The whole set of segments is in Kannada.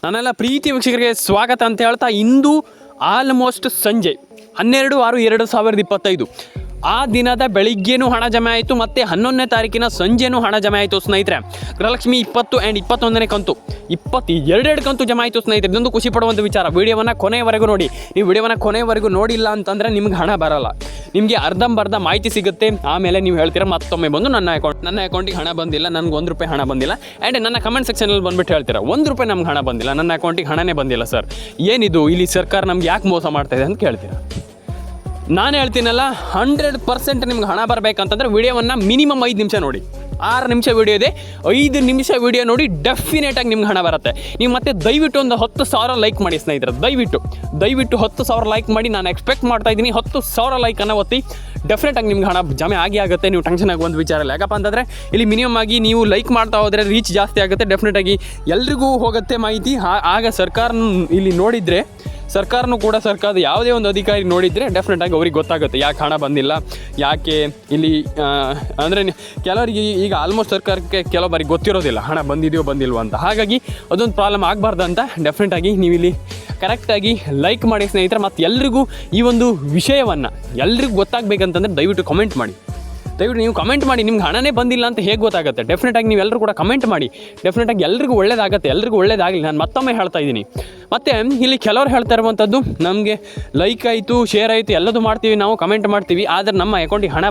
ನನ್ನೆಲ್ಲ ಪ್ರೀತಿ ವೀಕ್ಷಕರಿಗೆ ಸ್ವಾಗತ ಅಂತ ಹೇಳ್ತಾ ಇಂದು ಆಲ್ಮೋಸ್ಟ್ ಸಂಜೆ 12/6/2025 ಆ ದಿನದ ಬೆಳಿಗ್ಗೆನೂ ಹಣ ಜಮೆ ಆಯಿತು ಮತ್ತು 11ನೇ ತಾರೀಕಿನ ಸಂಜೆನೂ ಹಣ ಜಮೆ ಆಯಿತು ಸ್ನೇಹಿತರೆ. ಗೃಹಲಕ್ಷ್ಮಿ 20 ಆ್ಯಂಡ್ 21ನೇ ಕಂತು 22 ಕಂತು ಜಮೆ ಆಯಿತು ಸ್ನೇಹಿತರೆ. ಇದೊಂದು ಖುಷಿ ಪಡುವಂಥ ವಿಚಾರ. ವಿಡಿಯೋವನ್ನು ಕೊನೆಯವರೆಗೂ ನೋಡಿ. ನೀವು ವಿಡಿಯೋವನ್ನು ಕೊನೆಯವರೆಗೂ ನೋಡಿಲ್ಲ ಅಂತಂದರೆ ನಿಮ್ಗೆ ಹಣ ಬರಲ್ಲ, ನಿಮಗೆ ಅರ್ಧಂಬರ್ಧ ಮಾಹಿತಿ ಸಿಗುತ್ತೆ. ಆಮೇಲೆ ನೀವು ಹೇಳ್ತೀರಾ ಮತ್ತೊಮ್ಮೆ ಬಂದು ನನ್ನ ಅಕೌಂಟಿಗೆ ಹಣ ಬಂದಿಲ್ಲ, ನನಗೆ ₹1 ಹಣ ಬಂದಿಲ್ಲ. ಆ್ಯಂಡ್ ನನ್ನ ಕಮೆಂಟ್ ಸೆಕ್ಷನಲ್ಲಿ ಬಂದುಬಿಟ್ಟು ಹೇಳ್ತೀರಾ ₹1 ನಮ್ಗೆ ಹಣ ಬಂದಿಲ್ಲ, ನನ್ನ ಅಕೌಂಟಿಗೆ ಹಣನೇ ಬಂದಿಲ್ಲ ಸರ್, ಏನಿದು ಇಲ್ಲಿ ಸರ್ಕಾರ ನಮ್ಗೆ ಯಾಕೆ ಮೋಸ ಮಾಡ್ತಾಯಿದೆ ಅಂತ ಕೇಳ್ತೀರಾ. ನಾನು ಹೇಳ್ತೀನಲ್ಲ 100% ನಿಮ್ಗೆ ಹಣ ಬರಬೇಕಂತಂದ್ರೆ ವಿಡಿಯೋವನ್ನು ಮಿನಿಮಮ್ 5 ನಿಮಿಷ ನೋಡಿ. 6 ನಿಮಿಷ ವಿಡಿಯೋ ಇದೆ, 5 ನಿಮಿಷ ವಿಡಿಯೋ ನೋಡಿ ಡೆಫಿನೆಟಾಗಿ ನಿಮ್ಗೆ ಹಣ ಬರುತ್ತೆ. ನೀವು ಮತ್ತೆ ದಯವಿಟ್ಟು ಒಂದು 10,000 ಲೈಕ್ ಮಾಡಿ ಸ್ನೇಹಿತರೆ. ದಯವಿಟ್ಟು 10,000 ಲೈಕ್ ಮಾಡಿ. ನಾನು ಎಕ್ಸ್ಪೆಕ್ಟ್ ಮಾಡ್ತಾ ಇದ್ದೀನಿ 10,000 ಲೈಕನ್ನು ಒತ್ತಿ. ಡೆಫಿನೆಟಾಗಿ ನಿಮ್ಗೆ ಹಣ ಜಮೆ ಆಗುತ್ತೆ. ನೀವು ಟೆನ್ಷನ್ ಆಗುವಂಥ ವಿಚಾರ ಇಲ್ಲ. ಯಾಕಪ್ಪ ಅಂತಂದರೆ ಇಲ್ಲಿ ಮಿನಿಮಮ್ ಆಗಿ ನೀವು ಲೈಕ್ ಮಾಡ್ತಾ ಹೋದರೆ ರೀಚ್ ಜಾಸ್ತಿ ಆಗುತ್ತೆ. ಡೆಫಿನೆಟಾಗಿ ಎಲ್ರಿಗೂ ಹೋಗುತ್ತೆ ಮಾಹಿತಿ. ಆಗ ಸರ್ಕಾರ ಇಲ್ಲಿ ನೋಡಿದರೆ ಸರ್ಕಾರನೂ ಕೂಡ ಸರ್ಕಾರದ ಯಾವುದೇ ಒಂದು ಅಧಿಕಾರಿ ನೋಡಿದರೆ ಡೆಫಿನೆಟಾಗಿ ಅವ್ರಿಗೆ ಗೊತ್ತಾಗುತ್ತೆ ಯಾಕೆ ಹಣ ಬಂದಿಲ್ಲ, ಯಾಕೆ ಇಲ್ಲಿ ಅಂದರೆ ಕೆಲವರಿಗೆ ಈಗ ಆಲ್ಮೋಸ್ಟ್ ಸರ್ಕಾರಕ್ಕೆ ಕೆಲವರಿಗೆ ಗೊತ್ತಿರೋದಿಲ್ಲ ಹಣ ಬಂದಿದೆಯೋ ಬಂದಿಲ್ವೋ ಅಂತ. ಹಾಗಾಗಿ ಅದೊಂದು ಪ್ರಾಬ್ಲಮ್ ಆಗಬಾರ್ದು ಅಂತ ಡೆಫಿನೆಟಾಗಿ ನೀವು ಇಲ್ಲಿ ಕರೆಕ್ಟಾಗಿ ಲೈಕ್ ಮಾಡಿ ಸ್ನೇಹಿತರೆ. ಮತ್ತು ಎಲ್ರಿಗೂ ಈ ಒಂದು ವಿಷಯವನ್ನು ಎಲ್ರಿಗೂ ಗೊತ್ತಾಗಬೇಕಂತಂದರೆ ದಯವಿಟ್ಟು ಕಮೆಂಟ್ ಮಾಡಿ. ದಯವಿಟ್ಟು ನೀವು ಕಮೆಂಟ್ ಮಾಡಿ. ನಿಮ್ಗೆ ಹಣನೇ ಬಂದಿಲ್ಲ ಅಂತ ಹೇಗೆ ಗೊತ್ತಾಗುತ್ತೆ? ಡೆಫಿನೆಟಾಗಿ ನೀವೆಲ್ಲರೂ ಕೂಡ ಕಮೆಂಟ್ ಮಾಡಿ. ಡೆಫಿನೆಟಾಗಿ ಎಲ್ರಿಗೂ ಒಳ್ಳೇದಾಗುತ್ತೆ, ಎಲ್ರಿಗೂ ಒಳ್ಳೇದಾಗಲಿ. ನಾನು ಮತ್ತೊಮ್ಮೆ ಹೇಳ್ತಾ ಇದ್ದೀನಿ. ಮತ್ತು ಇಲ್ಲಿ ಕೆಲವರು ಹೇಳ್ತಾ ಇರುವಂಥದ್ದು ನಮಗೆ ಲೈಕ್ ಆಯಿತು, ಶೇರ್ ಆಯಿತು, ಎಲ್ಲದೂ ಮಾಡ್ತೀವಿ, ನಾವು ಕಮೆಂಟ್ ಮಾಡ್ತೀವಿ, ಆದರೆ ನಮ್ಮ ಅಕೌಂಟಿಗೆ ಹಣ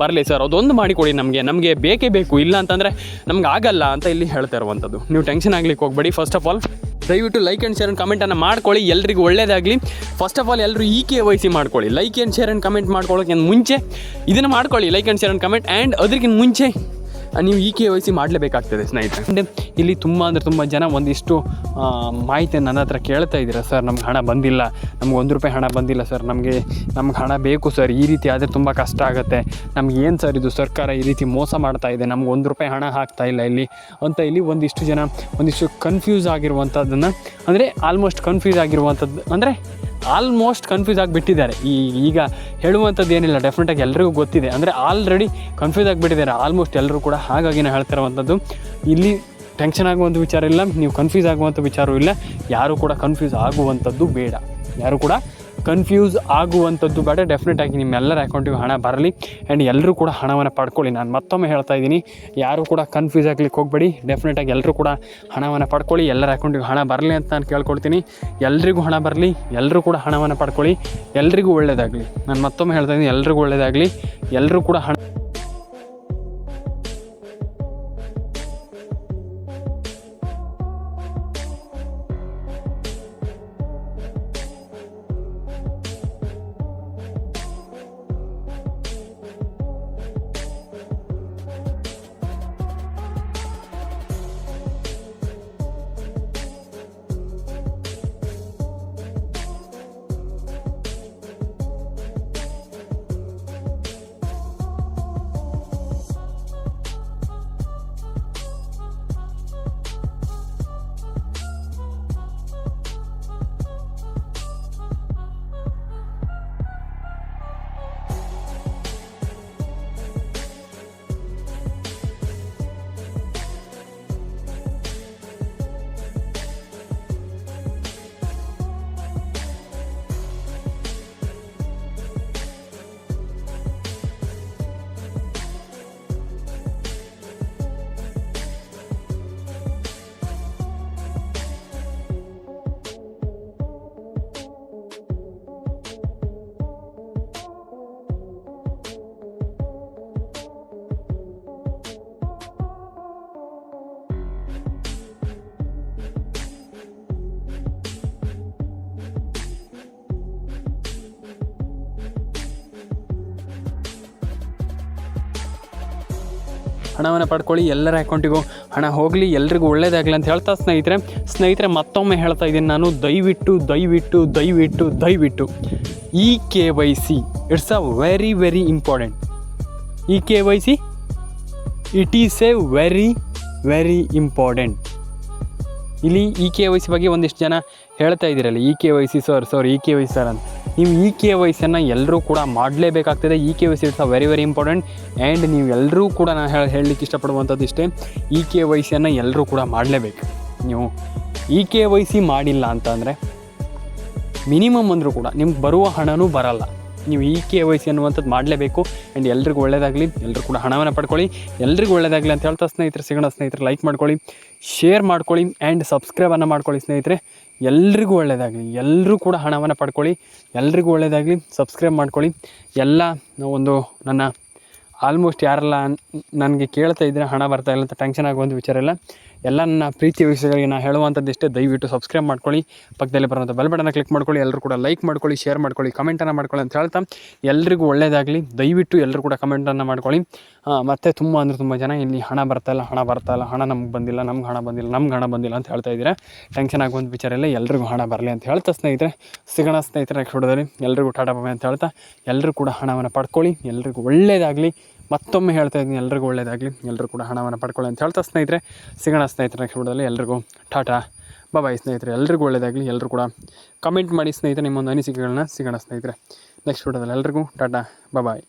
ಬರಲಿ ಸರ್, ಅದೊಂದು ಮಾಡಿಕೊಡಿ, ನಮಗೆ ಬೇಕೇ ಬೇಕು, ಇಲ್ಲ ಅಂತಂದರೆ ನಮ್ಗೆ ಆಗಲ್ಲ ಅಂತ ಇಲ್ಲಿ ಹೇಳ್ತಾ ಇರುವಂಥದ್ದು. ನೀವು ಟೆನ್ಷನ್ ಆಗ್ಲಿಕ್ಕೆ ಹೋಗಬೇಡಿ. ಫಸ್ಟ್ ಆಫ್ ಆಲ್ ದಯವಿಟ್ಟು ಲೈಕ್ ಆ್ಯಂಡ್ ಶೇರ್ ಆ್ಯಂಡ್ ಕಮೆಂಟನ್ನು ಮಾಡ್ಕೊಳ್ಳಿ. ಎಲ್ರಿಗೂ ಒಳ್ಳೇದಾಗಲಿ. ಫಸ್ಟ್ ಆಫ್ ಆಲ್ ಎಲ್ಲರೂ KYC ಮಾಡ್ಕೊಳ್ಳಿ. Like and share and comment ಮಾಡ್ಕೊಳ್ಳೋಕೆ ಮುಂಚೆ ಇದನ್ನು ಮಾಡ್ಕೊಳ್ಳಿ, like and share and comment. And ಅದಕ್ಕಿಂತ ಮುಂಚೆ ನೀವು KYC ಮಾಡಲೇಬೇಕಾಗ್ತದೆ ಸ್ನೇಹಿತರೆ. ಇಲ್ಲಿ ತುಂಬ ಜನ ಒಂದಿಷ್ಟು ಮಾಹಿತಿ ನನ್ನ ಹತ್ರ ಕೇಳ್ತಾ ಇದ್ದೀರಾ. ಸರ್ ನಮ್ಗೆ ಹಣ ಬಂದಿಲ್ಲ, ನಮ್ಗೆ ₹1 ಹಣ ಬಂದಿಲ್ಲ ಸರ್, ನಮ್ಗೆ ಹಣ ಬೇಕು ಸರ್, ಈ ರೀತಿ ಆದರೆ ತುಂಬ ಕಷ್ಟ ಆಗುತ್ತೆ, ನಮ್ಗೆ ಏನು ಸರ್ ಇದು ಸರ್ಕಾರ ಈ ರೀತಿ ಮೋಸ ಮಾಡ್ತಾ ಇದೆ, ನಮ್ಗೆ ₹1 ಹಣ ಹಾಕ್ತಾ ಇಲ್ಲ ಇಲ್ಲಿ ಅಂತ. ಇಲ್ಲಿ ಒಂದಿಷ್ಟು ಜನ ಒಂದಿಷ್ಟು ಕನ್ಫ್ಯೂಸ್ ಆಗಿರುವಂಥದ್ದನ್ನು, ಅಂದರೆ ಆಲ್ಮೋಸ್ಟ್ ಕನ್ಫ್ಯೂಸ್ ಆಗಿಬಿಟ್ಟಿದ್ದಾರೆ. ಈಗ ಹೇಳುವಂಥದ್ದು ಏನಿಲ್ಲ, ಡೆಫಿನೆಟಾಗಿ ಎಲ್ರಿಗೂ ಗೊತ್ತಿದೆ, ಅಂದರೆ ಆಲ್ರೆಡಿ ಕನ್ಫ್ಯೂಸ್ ಆಗಿಬಿಟ್ಟಿದ್ದಾರೆ ಆಲ್ಮೋಸ್ಟ್ ಎಲ್ಲರೂ ಕೂಡ. ಹಾಗಾಗಿ ನಾನು ಹೇಳ್ತಿರುವಂಥದ್ದು ಇಲ್ಲಿ ಟೆನ್ಷನ್ ಆಗುವಂಥ ವಿಚಾರ ಇಲ್ಲ, ನೀವು ಕನ್ಫ್ಯೂಸ್ ಆಗುವಂಥ ವಿಚಾರವೂ ಇಲ್ಲ. ಯಾರೂ ಕೂಡ ಕನ್ಫ್ಯೂಸ್ ಆಗುವಂಥದ್ದು ಬೇಡ. ಡೆಫಿನೆಟಾಗಿ ನಿಮ್ಮೆಲ್ಲರ ಅಕೌಂಟಿಗೆ ಹಣ ಬರಲಿ. ಆ್ಯಂಡ್ ಎಲ್ಲರೂ ಕೂಡ ಹಣವನ್ನು ಪಡ್ಕೊಳ್ಳಿ. ನಾನು ಮತ್ತೊಮ್ಮೆ ಹೇಳ್ತಾ ಇದ್ದೀನಿ, ಯಾರೂ ಕೂಡ ಕನ್ಫ್ಯೂಸ್ ಆಗ್ಲಿಕ್ಕೆ ಹೋಗಬೇಡಿ. ಡೆಫಿನೆಟಾಗಿ ಎಲ್ಲರೂ ಕೂಡ ಹಣವನ್ನು ಪಡ್ಕೊಳ್ಳಿ. ಎಲ್ಲರ ಅಕೌಂಟಿಗೆ ಹಣ ಬರಲಿ ಅಂತ ನಾನು ಕೇಳ್ಕೊಳ್ತೀನಿ. ಎಲ್ರಿಗೂ ಹಣ ಬರಲಿ, ಎಲ್ಲರೂ ಕೂಡ ಹಣವನ್ನು ಪಡ್ಕೊಳ್ಳಿ, ಎಲ್ರಿಗೂ ಒಳ್ಳೆಯದಾಗಲಿ. ನಾನು ಮತ್ತೊಮ್ಮೆ ಹೇಳ್ತಾ ಇದ್ದೀನಿ, ಎಲ್ರಿಗೂ ಒಳ್ಳೆಯದಾಗಲಿ, ಎಲ್ಲರೂ ಕೂಡ ಹಣವನ್ನು ಪಡ್ಕೊಳ್ಳಿ. ಎಲ್ಲರ ಅಕೌಂಟಿಗೂ ಹಣ ಹೋಗಲಿ, ಎಲ್ರಿಗೂ ಒಳ್ಳೇದಾಗಲಿ ಅಂತ ಹೇಳ್ತಾ ಸ್ನೇಹಿತರೆ ಮತ್ತೊಮ್ಮೆ ಹೇಳ್ತಾ ಇದ್ದೀನಿ ನಾನು, ದಯವಿಟ್ಟು KYC it's a very important. KYC it is A very important. ಇಲ್ಲಿ KYC ಬಗ್ಗೆ ಒಂದಿಷ್ಟು ಜನ ಹೇಳ್ತಾ ಇದ್ದೀರಲ್ಲ, KYC ಸರ್ KYC ಸರ್ ಅಂತ. ನೀವು KYCಯನ್ನು ಎಲ್ಲರೂ ಕೂಡ ಮಾಡಲೇಬೇಕಾಗ್ತದೆ. KYC it's a very important. And ನೀವು ಎಲ್ಲರೂ ಕೂಡ ನಾನು ಹೇಳಲಿಕ್ಕೆ ಇಷ್ಟಪಡುವಂಥದ್ದು ಇಷ್ಟೇ, KYCಯನ್ನು ಎಲ್ಲರೂ ಕೂಡ ಮಾಡಲೇಬೇಕು. ನೀವು EKYC ಮಾಡಿಲ್ಲ ಅಂತಂದರೆ ಮಿನಿಮಮ್ ಅಂದರೂ ಕೂಡ ನಿಮ್ಗೆ ಬರುವ ಹಣನೂ ಬರಲ್ಲ. ನೀವು EKYC ಅನ್ನುವಂಥದ್ದು ಮಾಡಲೇಬೇಕು. ಆ್ಯಂಡ್ ಎಲ್ರಿಗೂ ಒಳ್ಳೆಯದಾಗಲಿ, ಎಲ್ಲರೂ ಕೂಡ ಹಣವನ್ನು ಪಡ್ಕೊಳ್ಳಿ. ಎಲ್ರಿಗೂ ಒಳ್ಳೆಯದಾಗಲಿ ಅಂತ ಹೇಳ್ತಾ ಸ್ನೇಹಿತರೆ ಸಿಗೋಣ. ಸ್ನೇಹಿತರೆ ಲೈಕ್ ಮಾಡ್ಕೊಳ್ಳಿ, ಶೇರ್ ಮಾಡ್ಕೊಳ್ಳಿ ಆ್ಯಂಡ್ ಸಬ್ಸ್ಕ್ರೈಬನ್ನು ಮಾಡ್ಕೊಳ್ಳಿ. ಸ್ನೇಹಿತರೆ ಎಲ್ರಿಗೂ ಒಳ್ಳೆಯದಾಗಲಿ, ಎಲ್ಲರೂ ಕೂಡ ಹಣವನ್ನು ಪಡ್ಕೊಳ್ಳಿ. ಎಲ್ರಿಗೂ ಒಳ್ಳೆಯದಾಗಲಿ, ಸಬ್ಸ್ಕ್ರೈಬ್ ಮಾಡ್ಕೊಳ್ಳಿ. ಎಲ್ಲ ಒಂದು ನನ್ನ ಆಲ್ಮೋಸ್ಟ್ ಯಾರೆಲ್ಲ ನನಗೆ ಕೇಳ್ತಾ ಇದ್ದರೆ ಹಣ ಬರ್ತಾಯಿಲ್ಲ ಅಂತ ಟೆನ್ಷನ್ ಆಗುವಂಥ ವಿಚಾರ ಇಲ್ಲ. ಎಲ್ಲ ನನ್ನ ಪ್ರೀತಿಯ ವಿಷಯಗಳಿಗೆ ನಾನು ಹೇಳುವಂಥದ್ದು ಇಷ್ಟೇ, ದಯವಿಟ್ಟು ಸಬ್ಸ್ಕ್ರೈಬ್ ಮಾಡ್ಕೊಳ್ಳಿ, ಪಕ್ಕದಲ್ಲಿ ಬರುವಂಥ ಬೆಲ್ ಬಟನ್ನ ಕ್ಲಿಕ್ ಮಾಡ್ಕೊಳ್ಳಿ, ಎಲ್ಲರೂ ಕೂಡ ಲೈಕ್ ಮಾಡ್ಕೊಳ್ಳಿ, ಶೇರ್ ಮಾಡ್ಕೊಳ್ಳಿ, ಕಮೆಂಟನ್ನು ಮಾಡ್ಕೊಳ್ಳಿ ಅಂತ ಹೇಳ್ತಾ ಎಲ್ರಿಗೂ ಒಳ್ಳೆಯದಾಗಲಿ. ದಯವಿಟ್ಟು ಎಲ್ಲರೂ ಕೂಡ ಕಮೆಂಟನ್ನು ಮಾಡ್ಕೊಳ್ಳಿ. ಮತ್ತು ತುಂಬ ಅಂದರೆ ತುಂಬ ಜನ ಇಲ್ಲಿ ಹಣ ಬರ್ತಾಯಿಲ್ಲ, ಹಣ ನಮ್ಗೆ ಬಂದಿಲ್ಲ, ನಮ್ಗೆ ಹಣ ಬಂದಿಲ್ಲ ಅಂತ ಹೇಳ್ತಾ ಇದ್ದೀರಾ. ಟೆನ್ಷನ್ ಆಗುವಂಥ ವಿಚಾರ ಇಲ್ಲ, ಎಲ್ರಿಗೂ ಹಣ ಬರಲಿ ಅಂತ ಹೇಳ್ತಾ ಸ್ನೇಹಿತರೆ ಸಿಗೋಣ. ಸ್ನೇಹಿತರೆ ನೆಕ್ಸ್ಟ್ ವಿಡಿಯೋದಲ್ಲಿ ಎಲ್ರಿಗೂ ಟಾಟಾ ಬಾಯ್ ಅಂತ ಹೇಳ್ತಾ ಎಲ್ಲರೂ ಕೂಡ ಹಣವನ್ನು ಪಡ್ಕೊಳ್ಳಿ. ಎಲ್ರಿಗೂ ಒಳ್ಳೆಯದಾಗಲಿ. ಮತ್ತೊಮ್ಮೆ ಹೇಳ್ತಾ ಇದ್ದೀನಿ, ಎಲ್ರಿಗೂ ಒಳ್ಳೆಯದಾಗಲಿ, ಎಲ್ಲರೂ ಕೂಡ ಹಣವನ್ನು ಪಡ್ಕೊಳ್ಳಿ ಅಂತ ಹೇಳ್ತಾ ಸ್ನೇಹಿತರೆ ಸಿಗೋಣ. ಸ್ನೇಹಿತರೆ ನೆಕ್ಸ್ಟ್ ವಿಡಿಯೋದಲ್ಲಿ ಎಲ್ರಿಗೂ ಟಾಟಾ ಬಾಯ್. ಸ್ನೇಹಿತರೆ ಎಲ್ರಿಗೂ ಒಳ್ಳೆಯದಾಗಲಿ. ಎಲ್ಲರೂ ಕೂಡ ಕಮೆಂಟ್ ಮಾಡಿ ಸ್ನೇಹಿತರೆ ನಿಮ್ಮೊಂದು ಅನಿಸಿಕೆಗಳನ್ನ. ಸಿಗೋಣ ಸ್ನೇಹಿತರೆ ನೆಕ್ಸ್ಟ್ ವಿಡಿಯೋದಲ್ಲಿ. ಎಲ್ರಿಗೂ ಟಾಟಾ ಬಾಯ್.